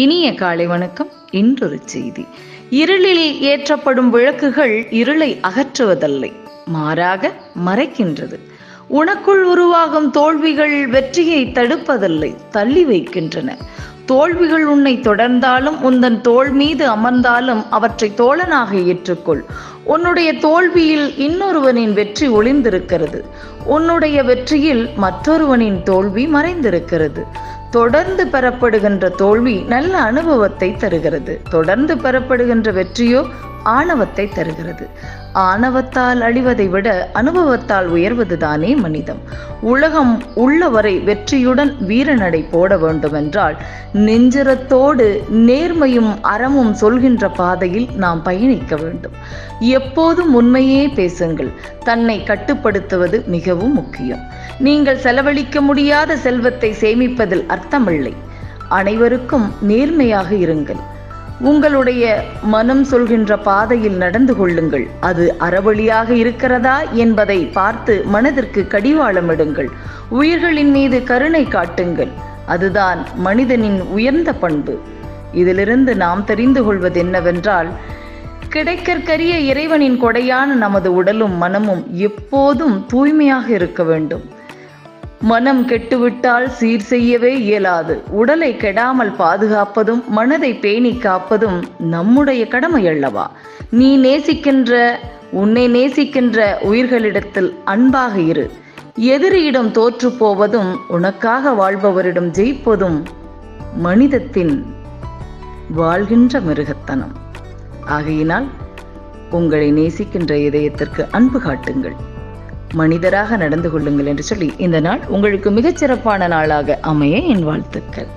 இனிய காலை வணக்கம். இன்றொரு செய்தி. இருளில் ஏற்றப்படும் விளக்குகள் இருளை அகற்றுவதில்லை, மாறாக மறைக்கின்றது. உனக்குள் உருவாகும் தோல்விகள் வெற்றியை தடுப்பதில்லை, தள்ளி வைக்கின்றன. தோல்விகள் உன்னை தொடர்ந்தாலும், உந்தன் தோள் மீது அமர்ந்தாலும் அவற்றை தோழனாக ஏற்றுக்கொள். உன்னுடைய தோல்வியில் இன்னொருவனின் வெற்றி ஒளிந்திருக்கிறது. உன்னுடைய வெற்றியில் மற்றொருவனின் தோல்வி மறைந்திருக்கிறது. தொடர்ந்து பெறப்படுகின்ற தோல்வி நல்ல அனுபவத்தை தருகிறது. தொடர்ந்து பெறப்படுகின்ற வெற்றியோ ஆணவத்தை தருகிறது. ஆணவத்தால் அழிவதை விட அனுபவத்தால் உயர்வதுதானே மனிதம். உலகம் உள்ளவரை வெற்றியுடன் வீரநடை போட வேண்டுமென்றால் நெஞ்சிரத்தோடு நேர்மையும் அறமும் சொல்கின்ற பாதையில் நாம் பயணிக்க வேண்டும். எப்போதும் உண்மையே பேசுங்கள். தன்னை கட்டுப்படுத்துவது மிகவும் முக்கியம். நீங்கள் செலவழிக்க முடியாத செல்வத்தை சேமிப்பதில் அர்த்தமில்லை. அனைவருக்கும் நேர்மையாக இருங்கள். உங்களுடைய மனம் சொல்கின்ற பாதையில் நடந்து கொள்ளுங்கள். அது அறவழியாக இருக்கிறதா என்பதை பார்த்து மனதிற்கு கடிவாளமிடுங்கள். உயிர்களின் மீது கருணை காட்டுங்கள். அதுதான் மனிதனின் உயர்ந்த பண்பு. இதிலிருந்து நாம் தெரிந்து கொள்வது என்னவென்றால், கிடைக்கற்கரிய இறைவனின் கொடையான நமது உடலும் மனமும் எப்போதும் தூய்மையாக இருக்க வேண்டும். மனம் கெட்டுவிட்டால் சீர் செய்யவே இயலாது. உடலை கெடாமல் பாதுகாப்பதும் மனதை பேணி காப்பதும் நம்முடைய கடமை அல்லவா? நீ நேசிக்கின்ற, உன்னை நேசிக்கின்ற உயிர்களிடத்தில் அன்பாக இரு. எதிரியிடம் தோற்று போவதும் உனக்காக வாழ்பவரிடம் ஜெயிப்பதும் மனிதத்தின் வாழ்கின்ற மிருகத்தனம். ஆகையினால் உங்களை நேசிக்கின்ற இதயத்திற்கு அன்பு காட்டுங்கள், மனிதராக நடந்து கொள்ளுங்கள் என்று சொல்லி இந்த நாள் உங்களுக்கு மிகச்சிறப்பான நாளாக அமைய என் வாழ்த்துக்கள்.